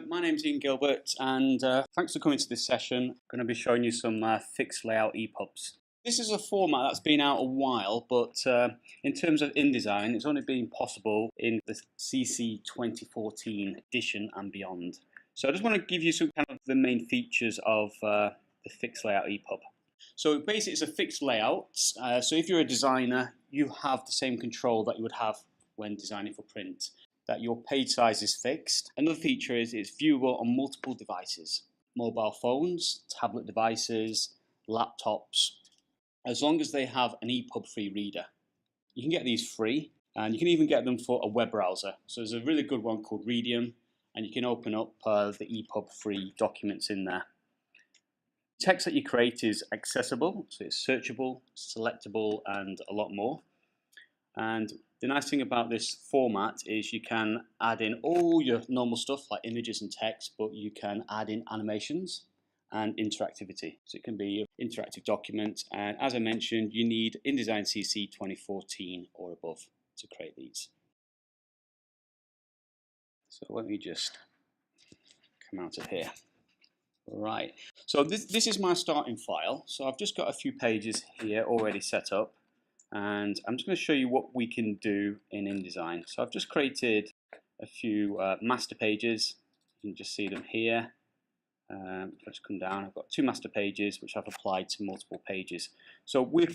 My name's Gilbert, and thanks for coming to this session. I'm going to be showing you some fixed layout EPUBs. This is a format that's been out a while, but in terms of InDesign, it's only been possible in the CC 2014 edition and beyond. So I just want to give you some kind of the main features of the fixed layout EPUB. So basically it's a fixed layout, so if you're a designer, you have the same control that you would have when designing for print. That your page size is fixed. Another feature is it's viewable on multiple devices, mobile phones, tablet devices, laptops, as long as they have an EPUB free reader. You can get these free, and you can even get them for a web browser. So there's a really good one called Medium, and you can open up the EPUB free documents in there. Text that you create is accessible, so it's searchable, selectable, and a lot more. And the nice thing about this format is you can add in all your normal stuff like images and text, but you can add in animations and interactivity. So it can be an interactive document, and as I mentioned, you need InDesign CC 2014 or above to create these. So let me just come out of here. Right, so this is my starting file. So I've just got a few pages here already set up. And I'm just going to show you what we can do in InDesign. So I've just created a few master pages. You can just see them here. If I just come down, I've got two master pages which I've applied to multiple pages. So we're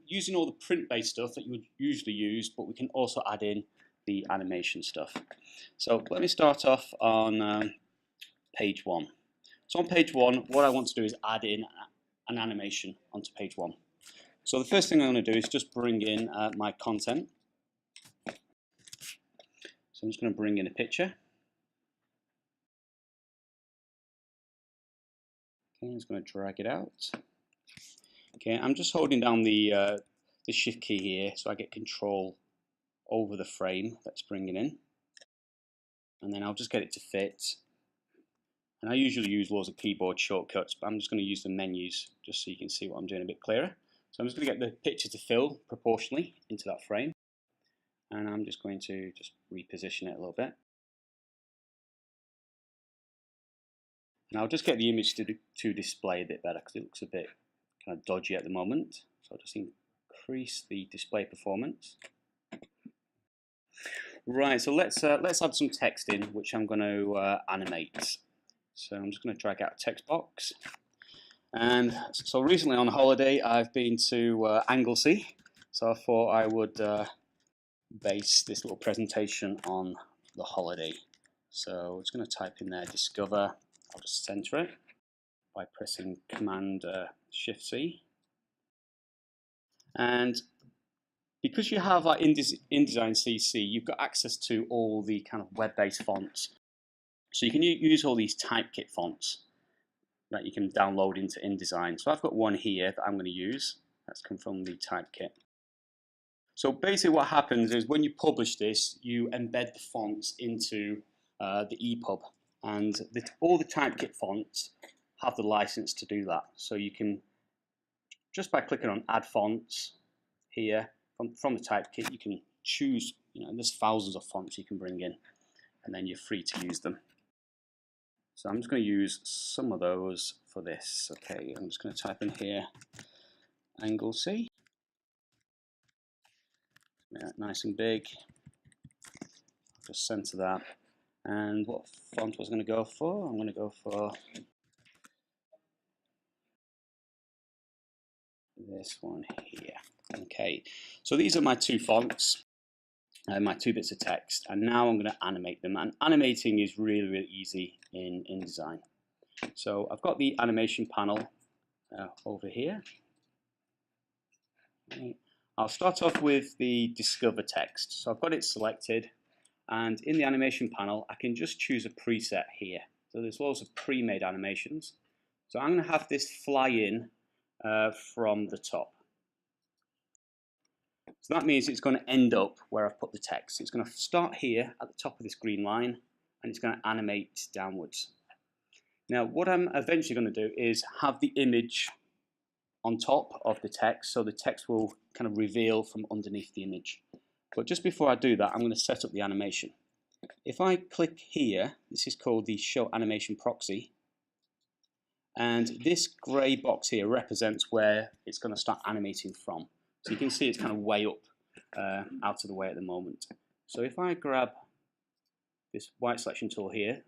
using all the print-based stuff that you would usually use, but we can also add in the animation stuff. So let me start off on page 1. So on page 1, what I want to do is add in an animation onto page 1. So the first thing I'm going to do is just bring in my content. So I'm just going to bring in a picture. Okay, I'm just going to drag it out. Okay, I'm just holding down the shift key here so I get control over the frame that's bringing in. And then I'll just get it to fit. And I usually use loads of keyboard shortcuts, but I'm just going to use the menus just so you can see what I'm doing a bit clearer. So I'm just going to get the picture to fill proportionally into that frame, and I'm just going to just reposition it a little bit. And I'll just get the image to display a bit better because it looks a bit kind of dodgy at the moment. So I'll just increase the display performance. Right, so let's add some text in, which I'm going to animate. So I'm just going to drag out a text box. And so recently on holiday I've been to Anglesey, so I thought I would base this little presentation on the holiday. So I'm just going to type in there discover. I'll just center it by pressing Command Shift C. And because you have InDesign CC, you've got access to all the kind of web-based fonts. So you can use all these typekit fonts that you can download into InDesign. So I've got one here that I'm going to use. That's come from the typekit. So basically what happens is when you publish this, you embed the fonts into the EPUB. And all the typekit fonts have the license to do that. So you can, just by clicking on Add Fonts here, from the typekit, you can choose, there's thousands of fonts you can bring in, and then you're free to use them. So I'm just going to use some of those for this. Okay, I'm just going to type in here Anglesey. Nice and big. Just center that. And what font was I going to go for? I'm going to go for this one here. Okay, so these are my two fonts. My two bits of text, and now I'm going to animate them, and animating is really easy in InDesign. So I've got the animation panel over here. Okay. I'll start off with the discover text. So I've got it selected, and in the animation panel I can just choose a preset here. So there's loads of pre-made animations. So I'm going to have this fly in from the top. So that means it's going to end up where I've put the text. It's going to start here at the top of this green line, and it's going to animate downwards. Now what I'm eventually going to do is have the image on top of the text, so the text will kind of reveal from underneath the image. But just before I do that, I'm going to set up the animation. if I click here, this is called the Show Animation Proxy, and this grey box here represents where it's going to start animating from. So you can see it's kind of way up, out of the way at the moment. So if I grab this white selection tool here,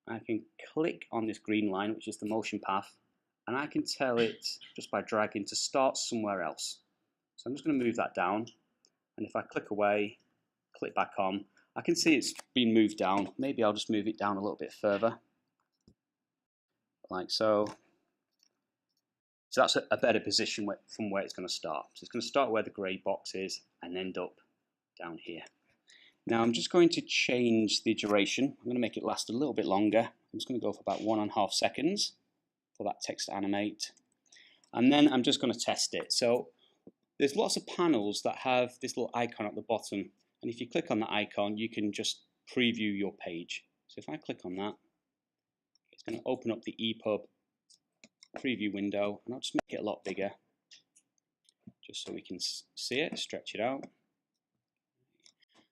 I can click on this green line, which is the motion path, and I can tell it just by dragging to start somewhere else. So I'm just going to move that down, and if I click away, click back on, I can see it's been moved down. Maybe I'll just move it down a little bit further, like so. So that's a better position from where it's going to start. So it's going to start where the grey box is and end up down here. Now I'm just going to change the duration. I'm going to make it last a little bit longer. I'm just going to go for about 1.5 seconds for that text to animate. And then I'm just going to test it. So there's lots of panels that have this little icon at the bottom. And if you click on that icon, you can just preview your page. So if I click on that, it's going to open up the EPUB preview window, and I'll just make it a lot bigger just so we can see it, stretch it out.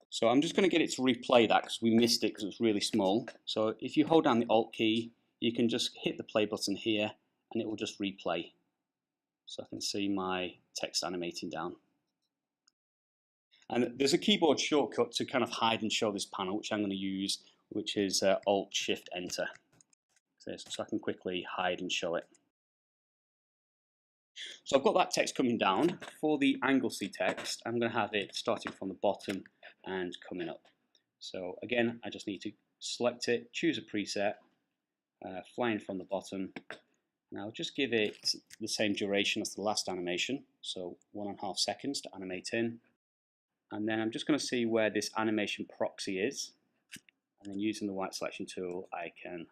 So I'm just going to get it to replay that because we missed it because it was really small. So if you hold down the Alt key, you can just hit the play button here and it will just replay. So I can see my text animating down. And there's a keyboard shortcut to kind of hide and show this panel, which I'm going to use, which is Alt-Shift-Enter. So I can quickly hide and show it. So I've got that text coming down. For the Anglesey text, I'm going to have it starting from the bottom and coming up. So again, I just need to select it, choose a preset, flying from the bottom, and I'll just give it the same duration as the last animation, so 1.5 seconds to animate in. And then I'm just going to see where this animation proxy is, and then using the white selection tool, I can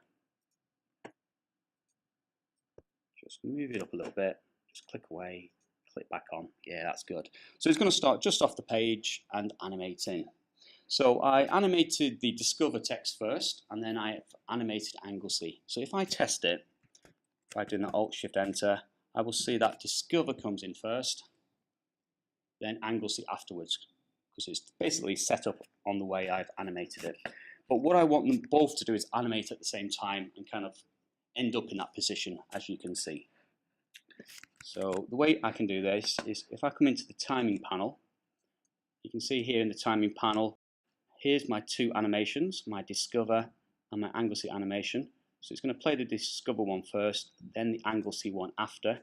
just move it up a little bit. Just click away, click back on. Yeah, that's good. So it's going to start just off the page and animate in. So I animated the Discover text first, and then I animated Anglesey. So if I test it by doing the Alt-Shift-Enter, I will see that Discover comes in first, then Anglesey afterwards, because it's basically set up on the way I've animated it. But what I want them both to do is animate at the same time and kind of end up in that position, as you can see. So the way I can do this is if I come into the timing panel, you can see here in the timing panel, here's my two animations, my Discover and my Anglesey animation. So it's going to play the Discover one first, then the Anglesey one after.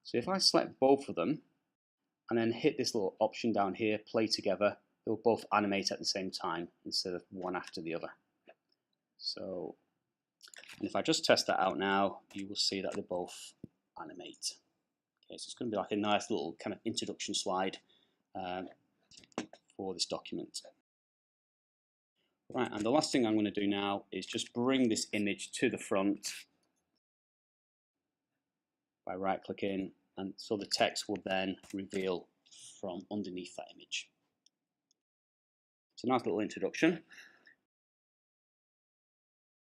So if I select both of them and then hit this little option down here, play together, they'll both animate at the same time instead of one after the other. So, and if I just test that out now, you will see that they both animate. Okay, so it's going to be like a nice little kind of introduction slide for this document. Right, and the last thing I'm going to do now is just bring this image to the front by right-clicking, and so the text will then reveal from underneath that image. So nice little introduction.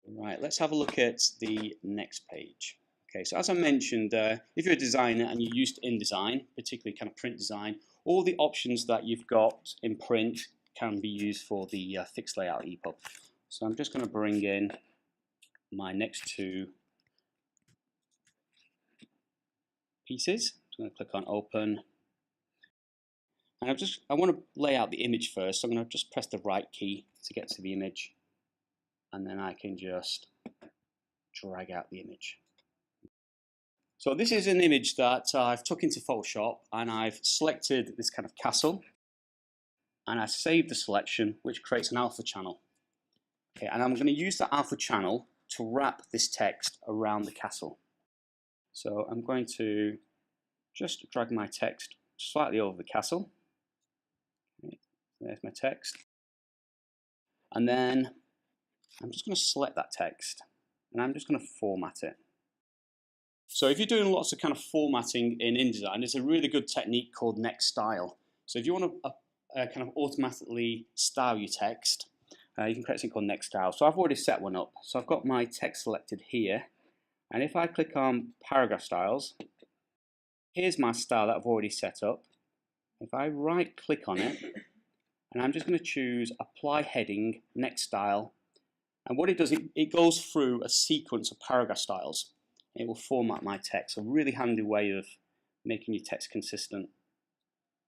Right, let's have a look at the next page. Okay, so as I mentioned, if you're a designer and you're used to InDesign, particularly kind of print design, all the options that you've got in print can be used for the fixed layout EPUB. So I'm just going to bring in my next two pieces. I'm going to click on Open. And I want to lay out the image first, so I'm going to just press the right key to get to the image. And then I can just drag out the image. So this is an image that I've took into Photoshop, and I've selected this kind of castle, and I saved the selection, which creates an alpha channel. Okay, and I'm going to use that alpha channel to wrap this text around the castle. So I'm going to just drag my text slightly over the castle. Okay, there's my text. And then I'm just going to select that text, and I'm just going to format it. So if you're doing lots of kind of formatting in InDesign, there's a really good technique called Next Style. So if you want to kind of automatically style your text, you can create something called Next Style. So I've already set one up. So I've got my text selected here, and if I click on Paragraph Styles, here's my style that I've already set up. If I right-click on it And I'm just going to choose Apply Heading, Next Style. And what it does, it goes through a sequence of paragraph styles. It will format my text. A really handy way of making your text consistent.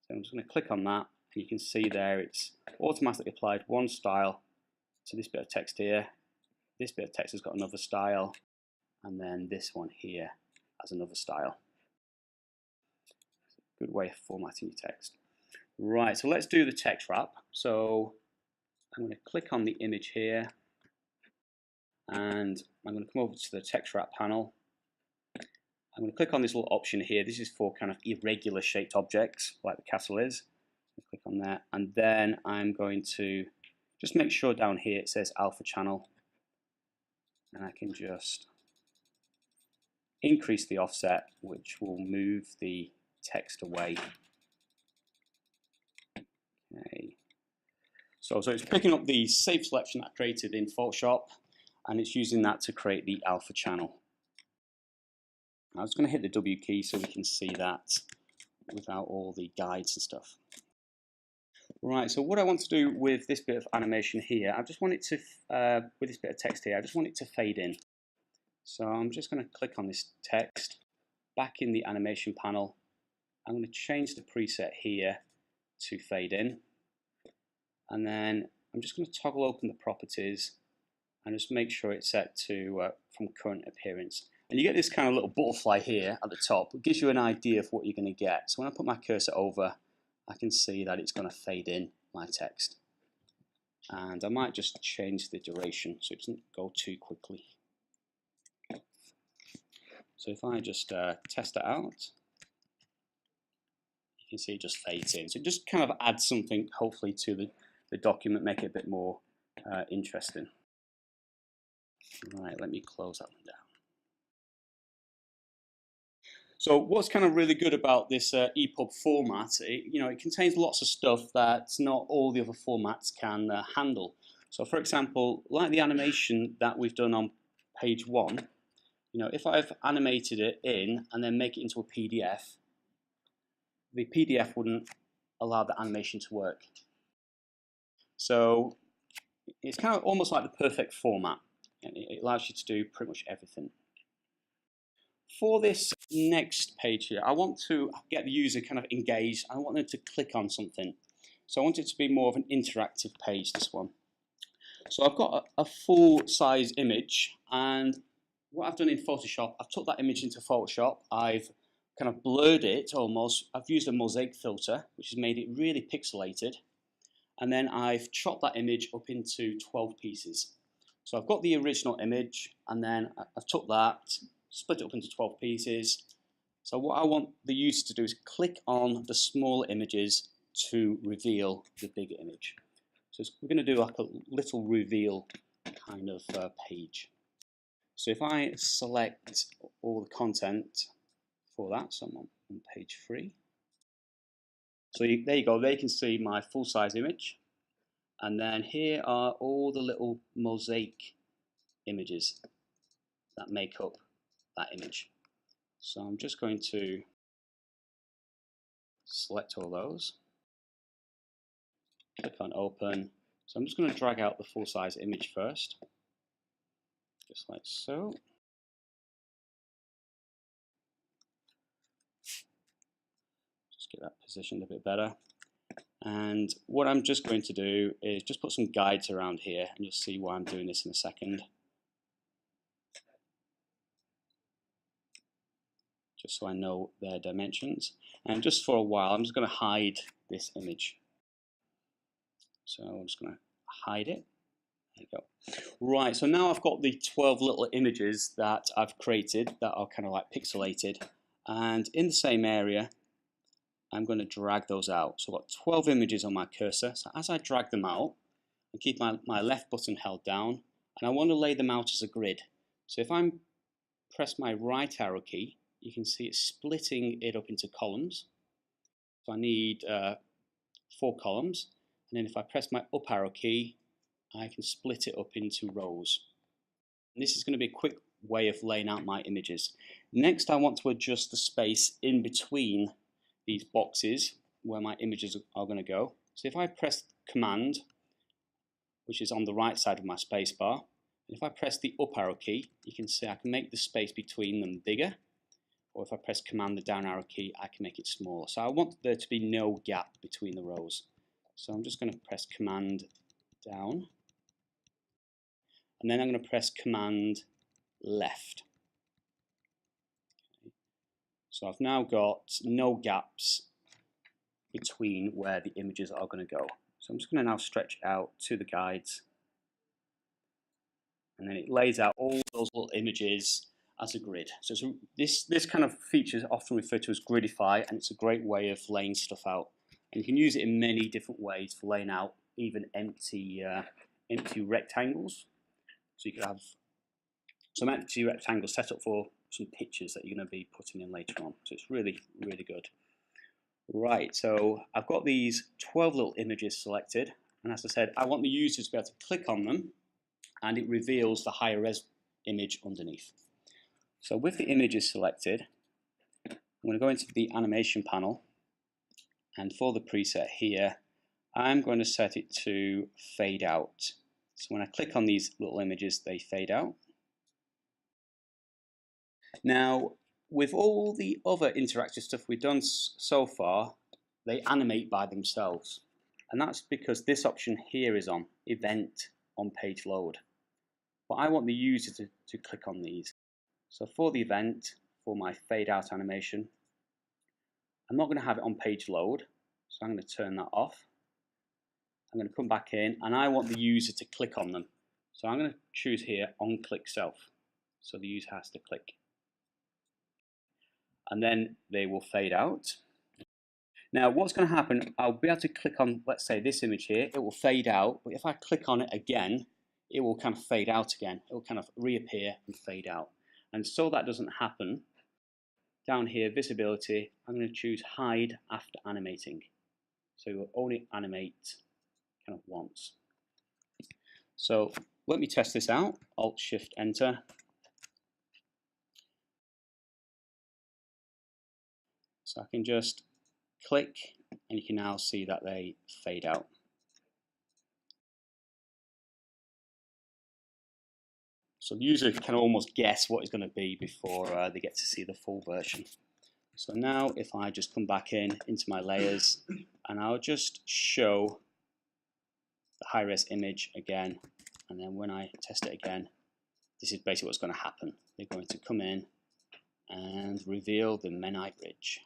So I'm just going to click on that, and you can see there it's automatically applied one style to this bit of text here. This bit of text has got another style, and then this one here has another style. Good way of formatting your text. Right, so let's do the text wrap. So I'm going to click on the image here, and I'm going to come over to the text wrap panel. I'm going to click on this little option here. This is for kind of irregular shaped objects, like the castle is. Click on that, and then I'm going to just make sure down here it says alpha channel, and I can just increase the offset, which will move the text away. Okay. So it's picking up the save selection that I created in Photoshop, and it's using that to create the alpha channel. I was going to hit the W key so we can see that without all the guides and stuff. Right, so what I want to do with this bit of animation here, I just want it to, with this bit of text here, I just want it to fade in. So I'm just going to click on this text, back in the animation panel. I'm going to change the preset here to fade in. And then I'm just going to toggle open the properties and just make sure it's set to from current appearance. And you get this kind of little butterfly here at the top. It gives you an idea of what you're going to get. So when I put my cursor over, I can see that it's going to fade in my text. And I might just change the duration so it doesn't go too quickly. So if I just test it out, you can see it just fades in. So just kind of adds something, hopefully, to the document, make it a bit more interesting. Right, let me close that one down. So what's kind of really good about this EPUB format, it contains lots of stuff that not all the other formats can handle. So for example, like the animation that we've done on page 1, if I've animated it in and then make it into a PDF, the PDF wouldn't allow the animation to work. So it's kind of almost like the perfect format, and it allows you to do pretty much everything. For this next page here, I want to get the user kind of engaged. I want them to click on something. So I want it to be more of an interactive page, this one. So I've got a full-size image, and what I've done in Photoshop, I've took that image into Photoshop. I've kind of blurred it almost. I've used a mosaic filter, which has made it really pixelated. And then I've chopped that image up into 12 pieces. So I've got the original image, and then I've took that, split it up into 12 pieces. So what I want the user to do is click on the smaller images to reveal the bigger image. So we're going to do like a little reveal kind of page. So if I select all the content for that, so I'm on page 3. So there you go, they can see my full-size image. And then here are all the little mosaic images that make up that image. So I'm just going to select all those, click on open. So I'm just going to drag out the full-size image first, just like so. Just get that positioned a bit better. And what I'm just going to do is just put some guides around here, and you'll see why I'm doing this in a second. Just so I know their dimensions. And just for a while, I'm just going to hide this image. So I'm just going to hide it. There you go. Right, so now I've got the 12 little images that I've created that are kind of like pixelated. And in the same area, I'm going to drag those out. So I've got 12 images on my cursor. So as I drag them out, I keep my left button held down, and I want to lay them out as a grid. So if I press my right arrow key, you can see it's splitting it up into columns. So I need 4 columns. And then if I press my up arrow key, I can split it up into rows. And this is going to be a quick way of laying out my images. Next, I want to adjust the space in between these boxes where my images are going to go. So if I press Command, which is on the right side of my spacebar. If I press the up arrow key, you can see I can make the space between them bigger, or if I press Command the down arrow key, I can make it smaller. So I want there to be no gap between the rows. So I'm just going to press Command down, and then I'm going to press Command left. So I've now got no gaps between where the images are going to go. So I'm just going to now stretch out to the guides, and then it lays out all those little images as a grid. So this kind of feature is often referred to as Gridify, and it's a great way of laying stuff out. And you can use it in many different ways for laying out even empty rectangles. So you could have some empty rectangles set up for some pictures that you're going to be putting in later on. So it's really, really good. Right, so I've got these 12 little images selected, and as I said, I want the user to be able to click on them, and it reveals the higher res image underneath. So with the images selected, I'm going to go into the animation panel, and for the preset here, I'm going to set it to fade out. So when I click on these little images, they fade out. Now, with all the other interactive stuff we've done so far, they animate by themselves. And that's because this option here is on, Event on Page Load. But I want the user to click on these. So for the event, for my fade out animation, I'm not going to have it on page load, so I'm going to turn that off. I'm going to come back in, and I want the user to click on them. So I'm going to choose here on click self. So the user has to click. And then they will fade out. Now what's going to happen, I'll be able to click on, let's say, this image here, it will fade out, but if I click on it again, it will kind of fade out again. It will kind of reappear and fade out. And so that doesn't happen, down here, visibility, I'm going to choose hide after animating. So it will only animate kind of once. So let me test this out. Alt Shift Enter. So I can just click, and you can now see that they fade out. So the user can almost guess what it's going to be before they get to see the full version. So now if I just come back into my layers, and I'll just show the high-res image again, and then when I test it again, this is basically what's going to happen. They're going to come in and reveal the Menai Bridge.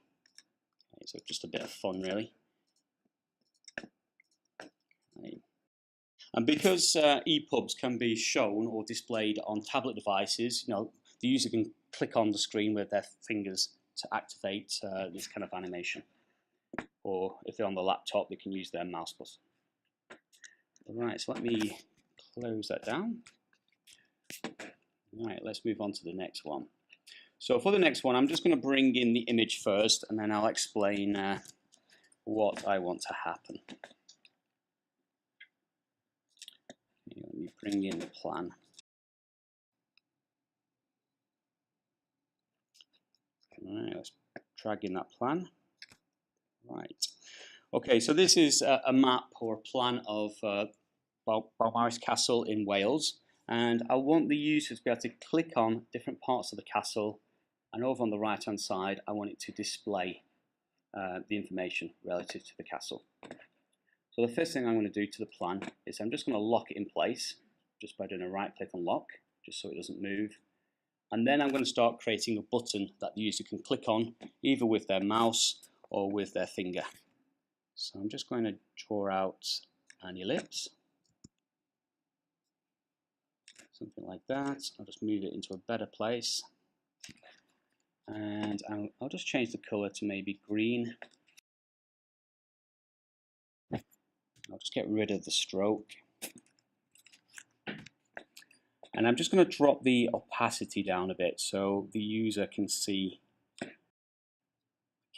Okay, so just a bit of fun, really. Okay. And because EPUBs can be shown or displayed on tablet devices, you know, the user can click on the screen with their fingers to activate this kind of animation. Or if they're on the laptop, they can use their mouse button. Right, so let me close that down. Right, let's move on to the next one. So for the next one, I'm just going to bring in the image first, and then I'll explain what I want to happen. Let me bring in the plan. Right, let's drag in that plan. Right. Okay, so this is a map or a plan of Bookmarks Castle in Wales, and I want the user to be able to click on different parts of the castle, and over on the right hand side I want it to display the information relative to the castle. So the first thing I'm going to do to the plan is I'm just going to lock it in place just by doing a right click on lock, just so it doesn't move. And then I'm going to start creating a button that the user can click on either with their mouse or with their finger. So I'm just going to draw out an ellipse, something like that. I'll just move it into a better place, and I'll just change the color to maybe green. I'll just get rid of the stroke, and I'm just going to drop the opacity down a bit so the user can see the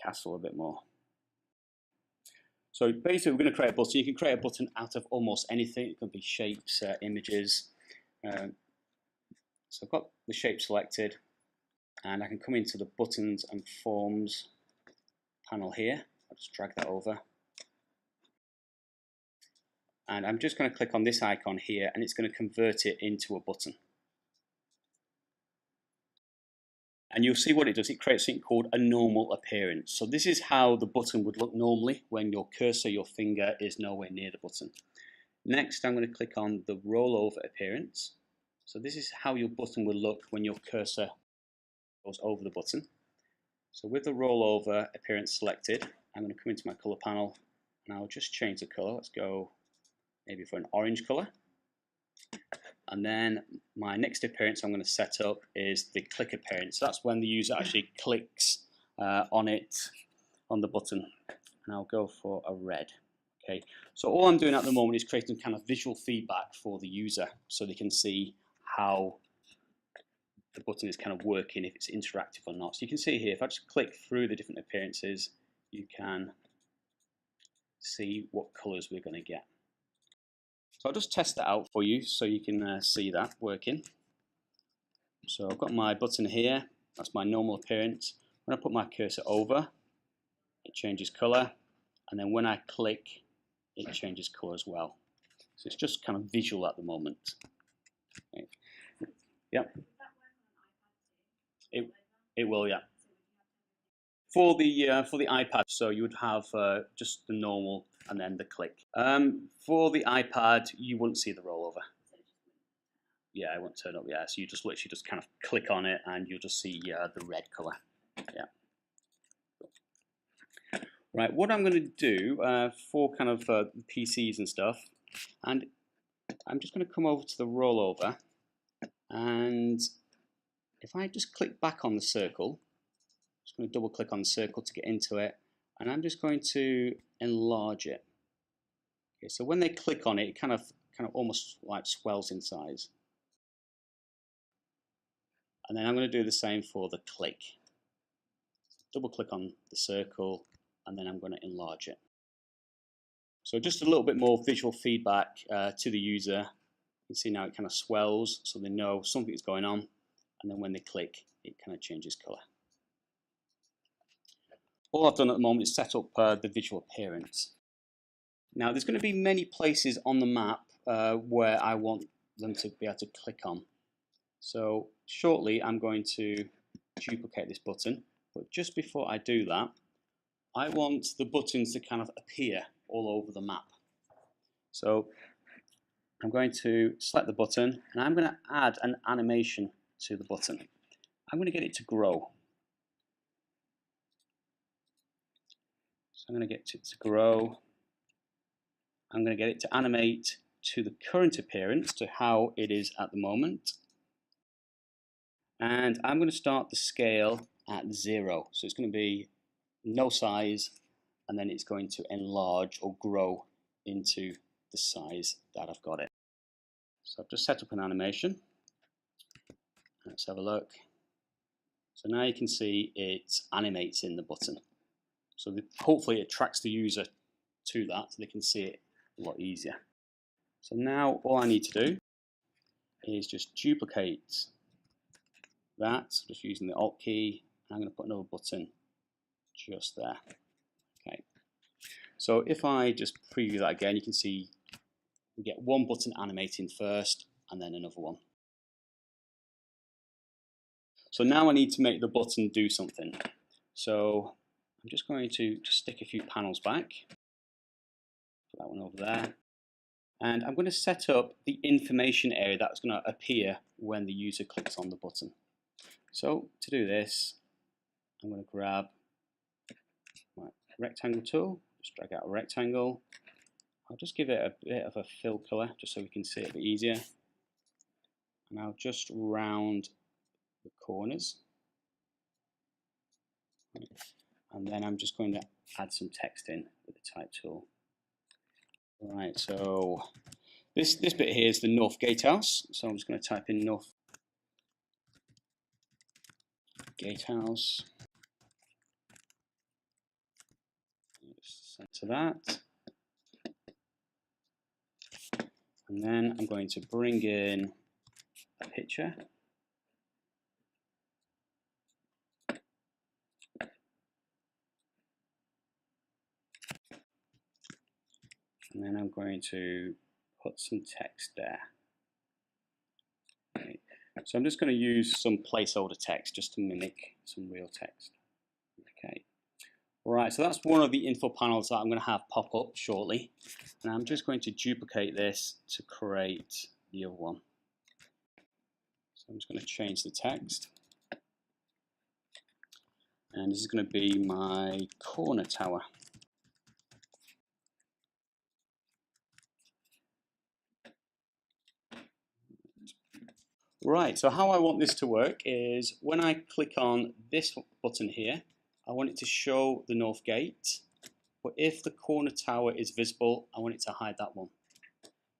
castle a bit more. So basically we're going to create a button. You can create a button out of almost anything. It could be shapes, images. So I've got the shape selected, and I can come into the buttons and forms panel here. I'll just drag that over. and I'm just going to click on this icon here, and it's going to convert it into a button. And you'll see what it does. It creates something called a normal appearance. So this is how the button would look normally when your cursor, your finger, is nowhere near the button. Next, I'm going to click on the rollover appearance. So this is how your button will look when your cursor goes over the button. So with the rollover appearance selected, I'm going to come into my color panel and I'll just change the color. Let's go maybe for an orange color. And then my next appearance I'm going to set up is the click appearance. So that's when the user actually clicks on the button. And I'll go for a red. Okay. So all I'm doing at the moment is creating kind of visual feedback for the user, so they can see how the button is kind of working, if it's interactive or not. So you can see here, if I just click through the different appearances, you can see what colors we're going to get. So I'll just test that out for you so you can see that working. So I've got my button here, that's my normal appearance. When I put my cursor over, it changes color, and then when I click, it changes color as well. So it's just kind of visual at the moment. Okay. Yep. It will, yeah. For the iPad, so you would have just the normal and then the click. For the iPad, you wouldn't see the rollover. Yeah, it won't turn up. Yeah, so you just literally just kind of click on it, and you'll just see the red color. Yeah. Right. What I'm going to do for kind of PCs and stuff, and I'm just going to come over to the rollover, and if I just click back on the circle, I'm just going to double click on the circle to get into it, and I'm just going to enlarge it. Okay, so when they click on it, it kind of almost like swells in size. And then I'm going to do the same for the click. Double click on the circle, and then I'm going to enlarge it. So just a little bit more visual feedback to the user. You can see now it kind of swells, so they know something is going on, and then when they click, it kind of changes color. All I've done at the moment is set up the visual appearance. Now there's going to be many places on the map where I want them to be able to click on. So shortly I'm going to duplicate this button, but just before I do that, I want the buttons to kind of appear all over the map. So I'm going to select the button, and I'm going to add an animation to the button. I'm going to get it to grow. So I'm going to get it to grow. I'm going to get it to animate to the current appearance, to how it is at the moment. And I'm going to start the scale at 0. So it's going to be no size, and then it's going to enlarge or grow into the size that I've got it. So I've just set up an animation. Let's have a look. So now you can see it animates in the button. So hopefully it attracts the user to that, so they can see it a lot easier. So now all I need to do is just duplicate that, so just using the Alt key. I'm going to put another button just there. Okay. So if I just preview that again, you can see we get one button animating first, and then another one. So now I need to make the button do something. So I'm just going to just stick a few panels back. Put that one over there. And I'm going to set up the information area that's going to appear when the user clicks on the button. So to do this, I'm going to grab my rectangle tool, just drag out a rectangle. I'll just give it a bit of a fill color just so we can see it a bit easier. And I'll just round the corners. And then I'm just going to add some text in with the type tool. Right, so this bit here is the North Gatehouse. So I'm just going to type in North Gatehouse. Just center that. And then I'm going to bring in a picture. and then I'm going to put some text there. Okay. So I'm just going to use some placeholder text just to mimic some real text. Okay. Right, so that's one of the info panels that I'm going to have pop up shortly, and I'm just going to duplicate this to create the other one. So I'm just going to change the text, and this is going to be my corner tower. Right, so how I want this to work is when I click on this button here, I want it to show the north gate, but if the corner tower is visible, I want it to hide that one.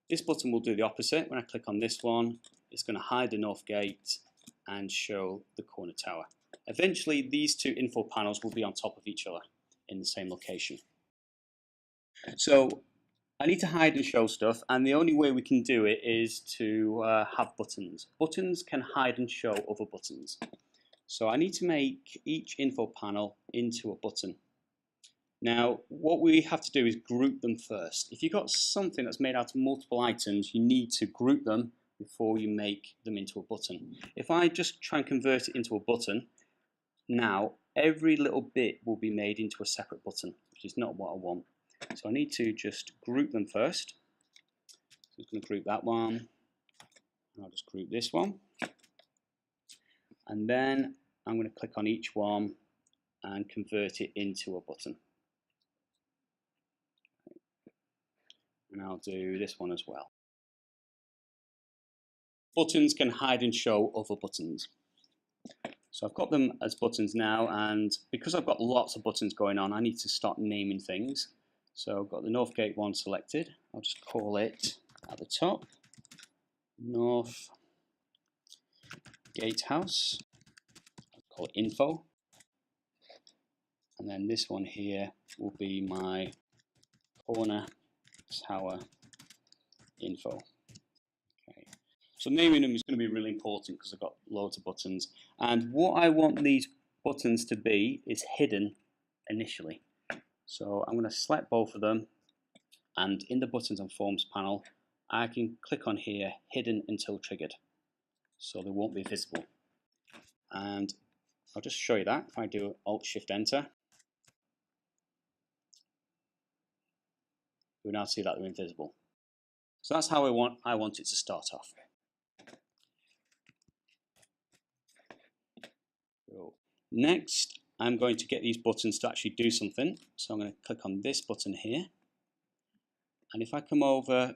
This button will do the opposite. When I click on this one, it's going to hide the north gate and show the corner tower. Eventually, these two info panels will be on top of each other in the same location. So I need to hide and show stuff, and the only way we can do it is to have buttons. Buttons can hide and show other buttons. So I need to make each info panel into a button. Now, what we have to do is group them first. If you've got something that's made out of multiple items, you need to group them before you make them into a button. If I just try and convert it into a button, now every little bit will be made into a separate button, which is not what I want. So I need to just group them first. So I'm going to group that one. I'll just group this one. And then I'm going to click on each one and convert it into a button. And I'll do this one as well. Buttons can hide and show other buttons. So I've got them as buttons now, and because I've got lots of buttons going on, I need to start naming things. So I've got the North Gate one selected. I'll just call it at the top North Gatehouse. I'll call it info. And then this one here will be my corner tower info. Okay. So naming them is going to be really important because I've got loads of buttons. And what I want these buttons to be is hidden initially. So I'm going to select both of them, and in the buttons and forms panel, I can click on here, hidden until triggered. So they won't be visible. And I'll just show you that. If I do Alt-Shift-Enter, you'll now see that they're invisible. So that's how I want it to start off. So next, I'm going to get these buttons to actually do something. So I'm going to click on this button here. And if I come over,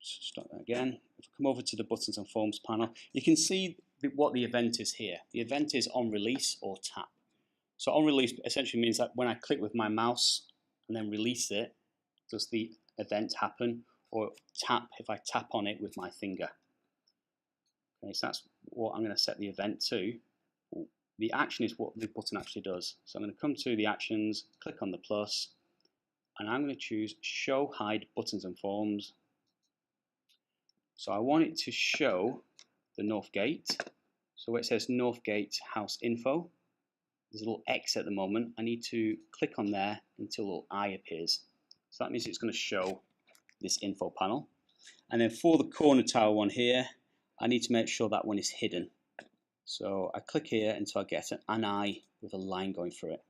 start that again. If I come over to the buttons and forms panel, you can see what the event is here. The event is on release or tap. So on release essentially means that when I click with my mouse and then release it, does the event happen, or tap if I tap on it with my finger. Okay, so that's what I'm going to set the event to. The action is what the button actually does. So I'm going to come to the actions, click on the plus, and I'm going to choose show hide buttons and forms. So I want it to show the North Gate. So where it says North Gate House Info, there's a little X at the moment. I need to click on there until a little eye appears. So that means it's going to show this info panel. And then for the corner tower one here, I need to make sure that one is hidden. So I click here until I get an eye with a line going through it.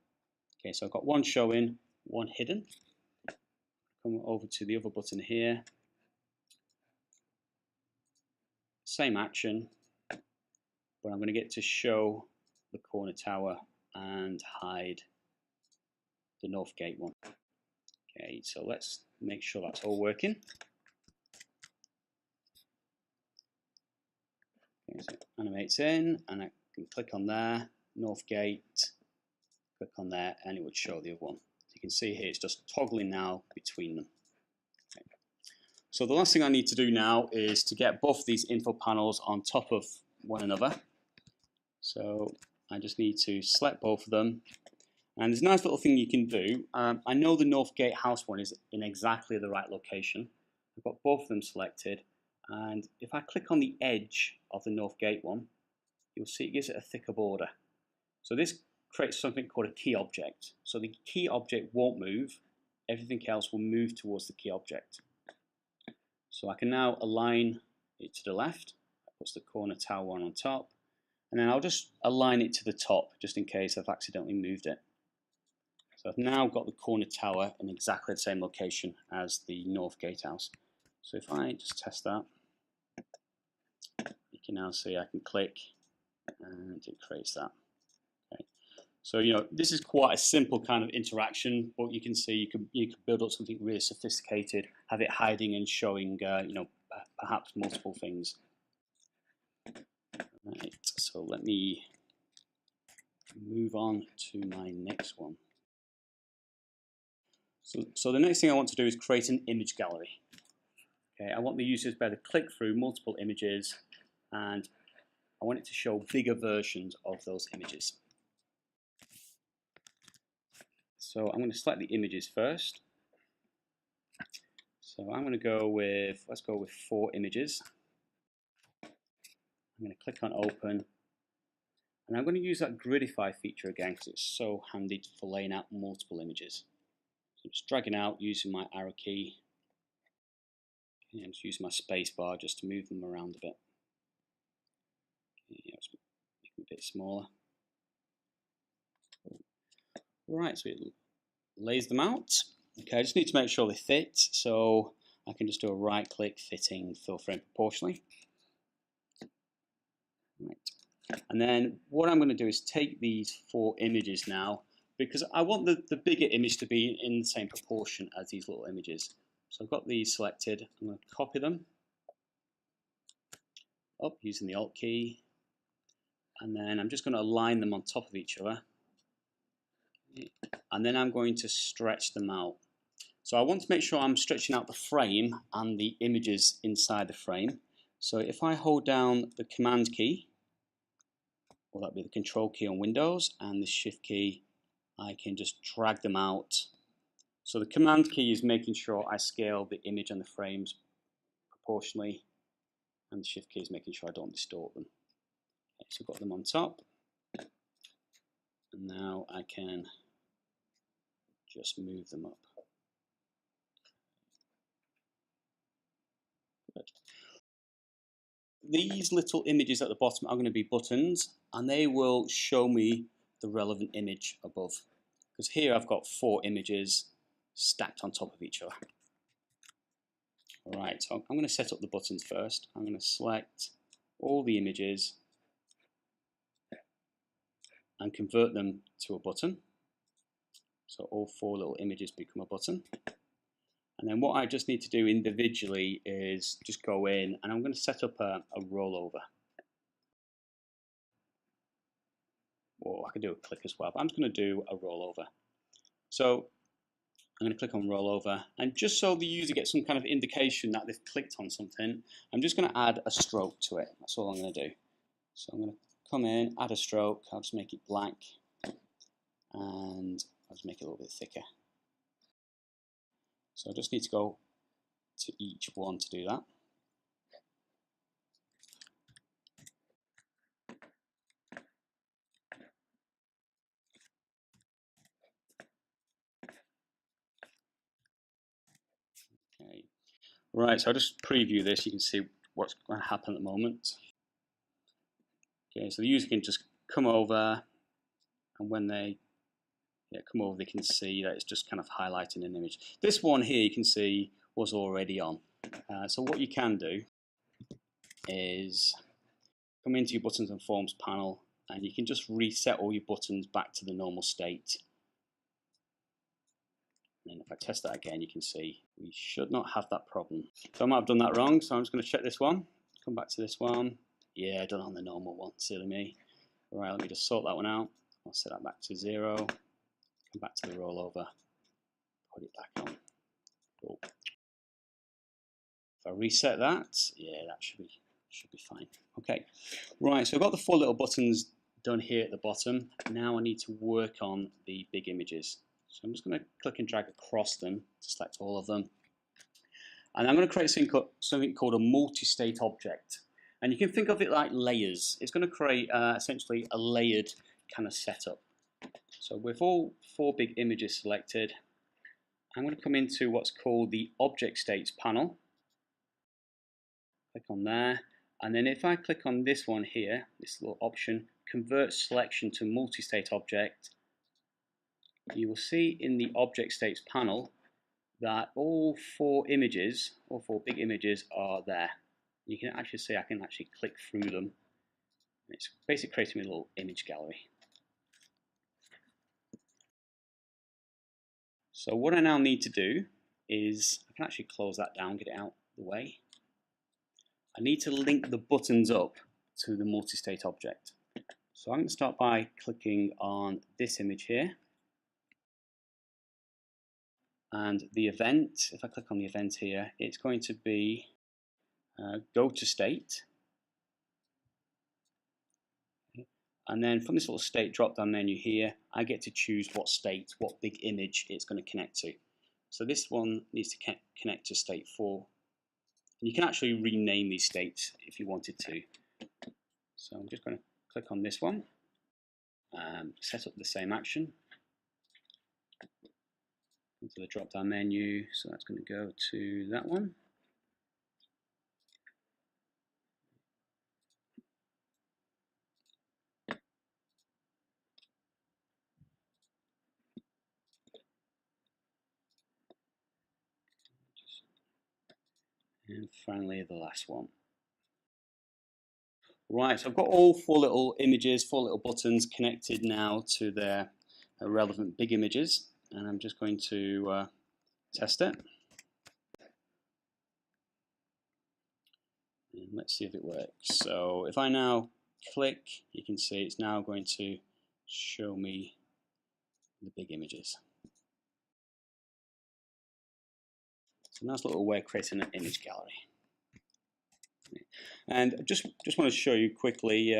Okay, so I've got one showing, one hidden. Come over to the other button here. Same action, but I'm going to get to show the corner tower and hide the North Gate one. Okay, so let's make sure that's all working. Okay, so it animates in, and I can click on there, North Gate, click on there, and it would show the other one. So you can see here it's just toggling now between them. Okay. So the last thing I need to do now is to get both these info panels on top of one another. So I just need to select both of them. And there's a nice little thing you can do. I know the North Gate House one is in exactly the right location. I've got both of them selected. And if I click on the edge of the North Gate one, you'll see it gives it a thicker border. So this creates something called a key object. So the key object won't move everything else will move towards the key object. So I can now align it to the left. That puts the corner tower one on top. And then I'll just align it to the top, just in case I've accidentally moved it. So I've now got the corner tower in exactly the same location as the north gatehouse. So if I just test that, you can now see I can click and it creates that. Okay. So this is quite a simple kind of interaction, but you can see you can build up something really sophisticated, have it hiding and showing perhaps multiple things. Right, so let me move on to my next one. So the next thing I want to do is create an image gallery. Okay, I want the users to be able to click through multiple images, and I want it to show bigger versions of those images. So I'm going to select the images first. So I'm going to go with, let's go with 4 images. I'm going to click on open, and I'm going to use that gridify feature again because it's so handy for laying out multiple images. So I'm just dragging out using my arrow key. Okay, I'm just using my space bar just to move them around a bit. Okay, let's make them a bit smaller. Right, so it lays them out. Okay, I just need to make sure they fit, so I can just do a right click, fitting, fill frame proportionally. Right. And then what I'm going to do is take these 4 images now, because I want the bigger image to be in the same proportion as these little images. So I've got these selected. I'm going to copy them up using the Alt key, and then I'm just going to align them on top of each other, and then I'm going to stretch them out. So I want to make sure I'm stretching out the frame and the images inside the frame. So if I hold down the Command key, or that'd be the Control key on Windows, and the Shift key, I can just drag them out. So the Command key is making sure I scale the image and the frames proportionally, and the Shift key is making sure I don't distort them. Okay, so I've got them on top, and now I can just move them up. Good. These little images at the bottom are going to be buttons, and they will show me the relevant image above. Because here I've got 4 images stacked on top of each other. Alright, so I'm going to set up the buttons first. I'm going to select all the images and convert them to a button. So all 4 little images become a button. And then what I just need to do individually is just go in, and I'm going to set up a rollover. Or I can do a click as well, but I'm just going to do a rollover. So I'm going to click on rollover, and just so the user gets some kind of indication that they've clicked on something, I'm just going to add a stroke to it. That's all I'm going to do. So I'm going to come in, add a stroke. I'll just make it black, and I'll just make it a little bit thicker. So I just need to go to each one to do that. Okay. Right, so I'll just preview this. You can see what's going to happen at the moment. Okay, so the user can just come over, and when they come over, they can see that it's just kind of highlighting an image. This one here, you can see, was already on. So what you can do is come into your buttons and forms panel, and you can just reset all your buttons back to the normal state. And if I test that again, you can see we should not have that problem. So I might have done that wrong, so I'm just going to check this one. Come back to this one. Yeah, done on the normal one, silly me. Right, let me just sort that one out. I'll set that back to 0. Come back to the rollover. Put it back on. Cool. If I reset that, yeah, that should be fine. Okay, right, so I've got the 4 little buttons done here at the bottom. Now I need to work on the big images. So I'm just going to click and drag across them to select all of them. And I'm going to create something called a multi-state object. And you can think of it like layers. It's going to create essentially a layered kind of setup. So with all 4 big images selected, I'm going to come into what's called the Object States panel. Click on there, and then if I click on this one here, this little option, Convert Selection to Multi-State Object, you will see in the Object States panel that all four big images are there. You can actually see I can actually click through them. It's basically creating a little image gallery. So what I now need to do is, I can actually close that down, get it out of the way. I need to link the buttons up to the multi-state object. So I'm going to start by clicking on this image here. And the event, if I click on the event here, it's going to be go to state. And then from this little state drop-down menu here, I get to choose what state, what big image it's going to connect to. So this one needs to connect to state 4. And you can actually rename these states if you wanted to. So I'm just going to click on this one, set up the same action. Into the drop-down menu, so that's going to go to that one. And finally the last one. Right, so I've got all four little images, four little buttons connected now to their relevant big images, and I'm just going to test it. And let's see if it works. So if I now click, you can see it's now going to show me the big images. So nice little way of creating an image gallery. And just want to show you quickly,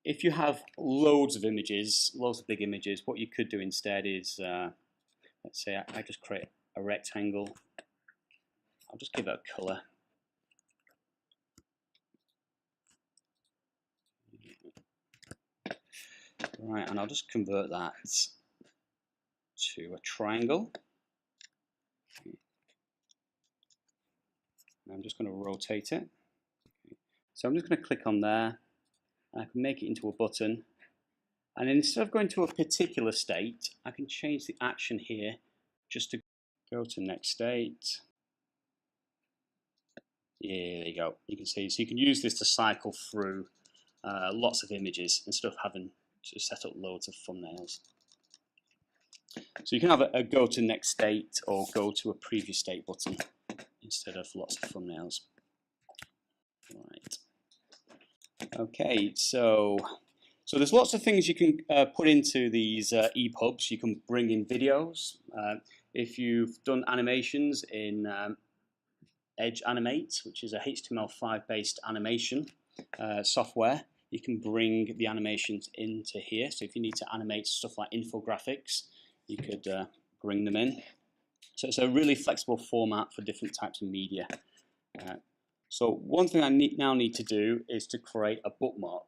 if you have loads of images, loads of big images, what you could do instead is, let's say I just create a rectangle. I'll just give it a color. Right, and I'll just convert that to a triangle. I'm just going to rotate it. So I'm just going to click on there. I can make it into a button. And instead of going to a particular state, I can change the action here just to go to next state. Yeah, there you go. You can see, so you can use this to cycle through lots of images instead of having to set up loads of thumbnails. So you can have a go to next state or go to a previous state button instead of lots of thumbnails. Right. Okay, so there's lots of things you can put into these EPUBs. You can bring in videos. If you've done animations in Edge Animate, which is a HTML5 based animation software, you can bring the animations into here. So if you need to animate stuff like infographics, you could bring them in. So it's a really flexible format for different types of media. So one thing I now need to do is to create a bookmark.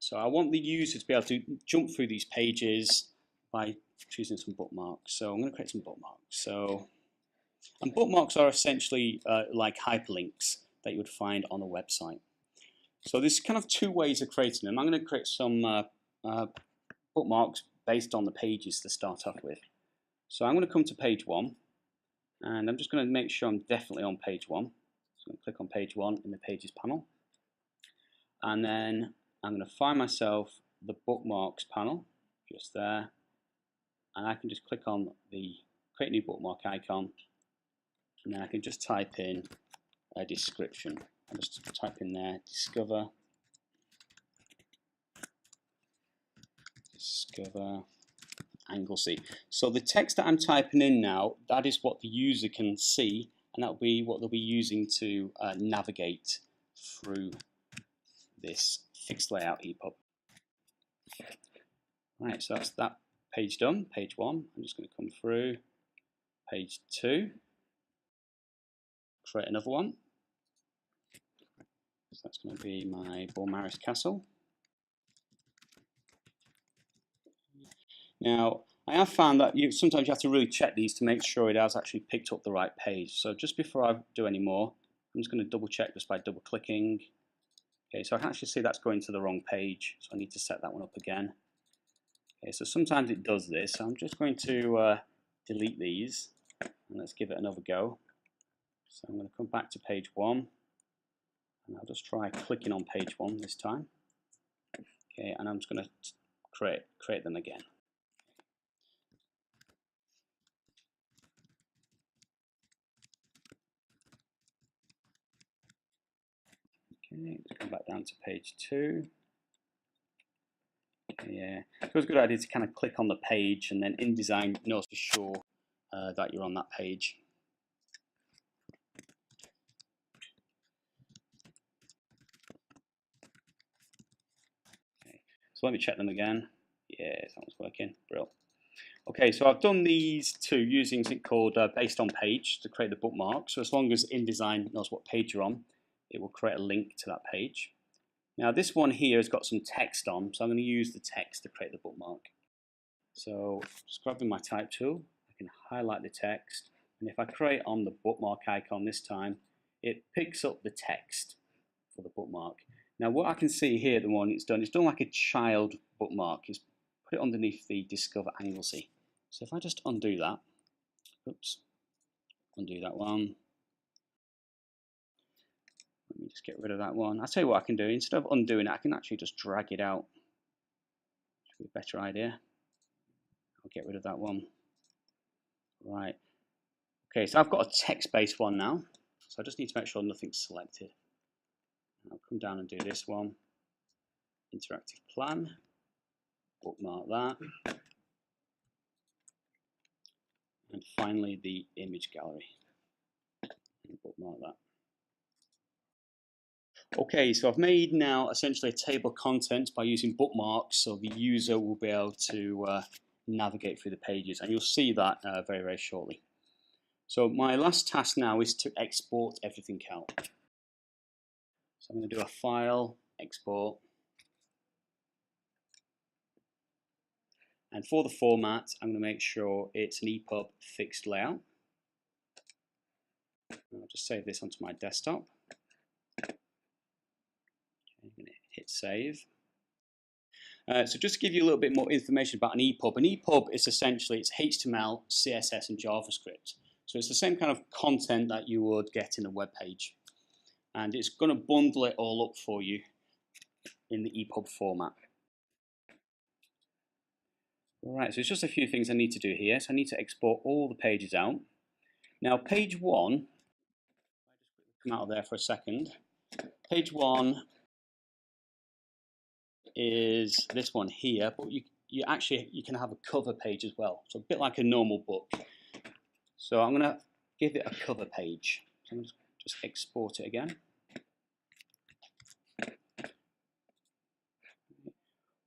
So I want the user to be able to jump through these pages by choosing some bookmarks. So I'm going to create some bookmarks. And bookmarks are essentially like hyperlinks that you would find on a website. So there's kind of two ways of creating them. I'm going to create some bookmarks based on the pages to start off with. So I'm going to come to page 1, and I'm just going to make sure I'm definitely on page 1. So I'm going to click on page 1 in the Pages panel, and then I'm going to find myself the Bookmarks panel just there, and I can just click on the Create New Bookmark icon, and then I can just type in a description. I'll just type in there, discover Anglesey. So the text that I'm typing in now, that is what the user can see, and that will be what they'll be using to navigate through this fixed layout EPUB. Right, so that's that page done, page 1. I'm just going to come through page 2, create another one. So that's going to be my Bourmaris Castle. Now, I have found that sometimes you have to really check these to make sure it has actually picked up the right page. So just before I do any more, I'm just going to double check just by double clicking. Okay, so I can actually see that's going to the wrong page, so I need to set that one up again. Okay, so sometimes it does this, so I'm just going to delete these, and let's give it another go. So I'm going to come back to page 1, and I'll just try clicking on page 1 this time. Okay, and I'm just going to create them again. Okay, come back down to page 2. Yeah, so it's a good idea to kind of click on the page, and then InDesign knows for sure that you're on that page. Okay, so let me check them again. Yeah, that one's working. Brilliant. Okay, so I've done these two using something called based on page to create the bookmark. So as long as InDesign knows what page you're on, it will create a link to that page. Now this one here has got some text on, so I'm going to use the text to create the bookmark. So just grabbing my type tool, I can highlight the text, and if I create on the bookmark icon this time, it picks up the text for the bookmark. Now what I can see here at the moment it's done like a child bookmark. It's put it underneath the Discover Anglesey. So if I just undo that, oops, undo that one. Let me just get rid of that one. I'll tell you what I can do. Instead of undoing it, I can actually just drag it out. Should be a better idea. I'll get rid of that one. Right. Okay, so I've got a text-based one now. So I just need to make sure nothing's selected. I'll come down and do this one. Interactive plan. Bookmark that. And finally the image gallery. And bookmark that. Okay, so I've made now essentially a table of contents by using bookmarks, so the user will be able to navigate through the pages, and you'll see that very, very shortly. So my last task now is to export everything out. So I'm going to do a file, export, and for the format, I'm going to make sure it's an EPUB fixed layout. I'll just save this onto my desktop. I'm going to hit save. So just to give you a little bit more information about an EPUB is essentially it's HTML, CSS, and JavaScript. So it's the same kind of content that you would get in a web page, and it's going to bundle it all up for you in the EPUB format. Alright, so it's just a few things I need to do here. So I need to export all the pages out. Now page 1, if I just come out of there for a second, page 1 is this one here, but you can have a cover page as well, so a bit like a normal book. So I'm going to give it a cover page. So I'm going to just export it again.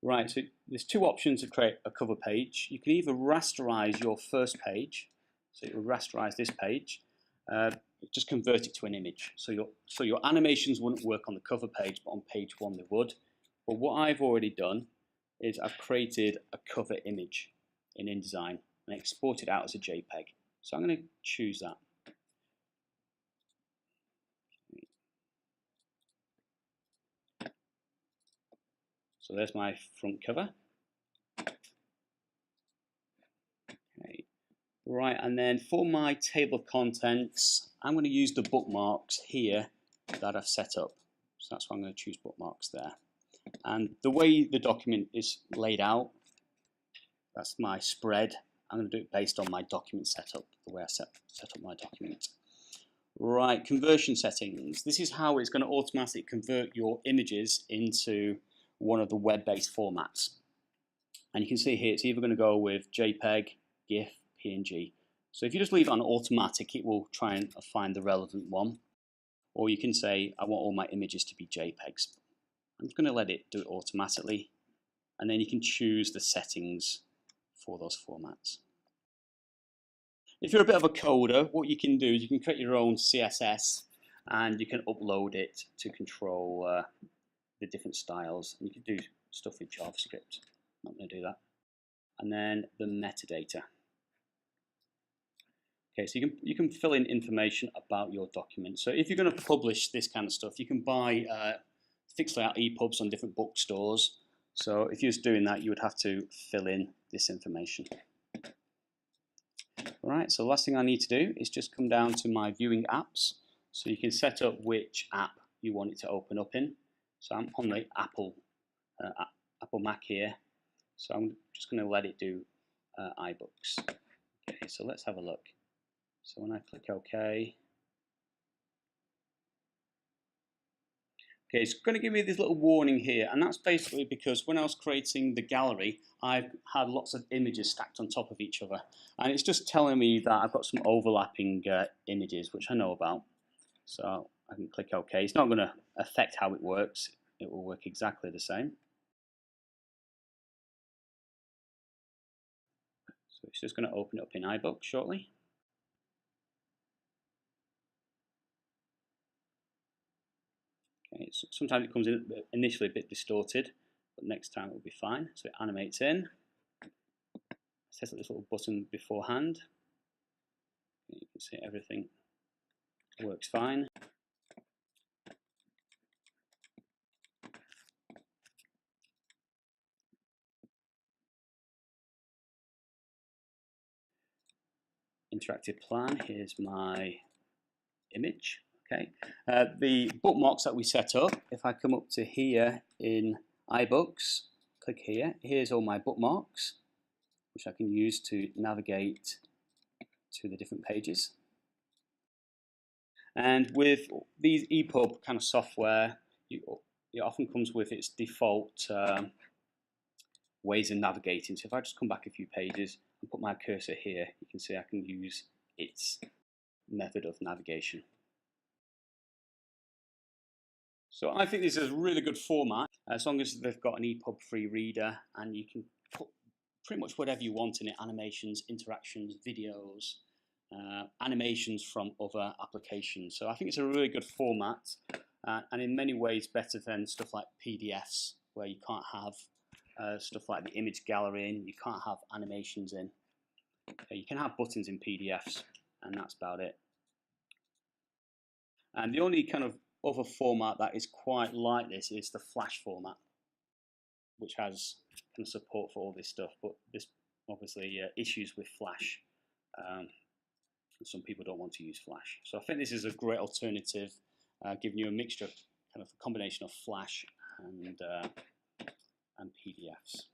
Right, so there's two options to create a cover page. You can either rasterize your first page, so it will rasterize this page, just convert it to an image. So your animations wouldn't work on the cover page, but on page 1 they would. But what I've already done is I've created a cover image in InDesign and exported out as a JPEG. So I'm going to choose that. So there's my front cover. Okay. Right, and then for my table of contents, I'm going to use the bookmarks here that I've set up. So that's why I'm going to choose bookmarks there. And the way the document is laid out, that's my spread. I'm going to do it based on my document setup, the way I set up my document. Right, conversion settings. This is how it's going to automatically convert your images into one of the web-based formats. And you can see here it's either going to go with JPEG, GIF, PNG. So if you just leave it on automatic, it will try and find the relevant one. Or you can say, I want all my images to be JPEGs. I'm just going to let it do it automatically. And then you can choose the settings for those formats. If you're a bit of a coder, what you can do is you can create your own CSS and you can upload it to control the different styles. And you can do stuff with JavaScript. I'm not going to do that. and then the metadata. Okay, so you can fill in information about your document. So if you're going to publish this kind of stuff, you can buy fixed layout EPUBs on different bookstores. So if you're just doing that, you would have to fill in this information. All right, so the last thing I need to do is just come down to my viewing apps. So you can set up which app you want it to open up in. So I'm on the Apple Mac here. So I'm just going to let it do iBooks. Okay, so let's have a look. So when I click OK, it's going to give me this little warning here, and that's basically because when I was creating the gallery, I've had lots of images stacked on top of each other, and it's just telling me that I've got some overlapping images, which I know about. So I can click OK. It's not going to affect how it works. It will work exactly the same. So it's just going to open it up in iBooks shortly. Okay, so sometimes it comes in initially a bit distorted, but next time it will be fine. So it animates in. Set up this little button beforehand. You can see everything works fine. Interactive plan, here's my image. Okay, the bookmarks that we set up, if I come up to here in iBooks, click here, here's all my bookmarks, which I can use to navigate to the different pages. And with these EPUB kind of software, it often comes with its default ways of navigating. So if I just come back a few pages and put my cursor here, you can see I can use its method of navigation. So I think this is a really good format, as long as they've got an EPUB-free reader, and you can put pretty much whatever you want in it: animations, interactions, videos, animations from other applications. So I think it's a really good format, and in many ways better than stuff like PDFs, where you can't have stuff like the image gallery in, you can't have animations in. You can have buttons in PDFs, and that's about it. And the only kind of other format that is quite like this is the Flash format, which has kind of support for all this stuff, but there's obviously issues with Flash. Some people don't want to use Flash. So I think this is a great alternative, giving you a mixture, kind of a combination of Flash and PDFs.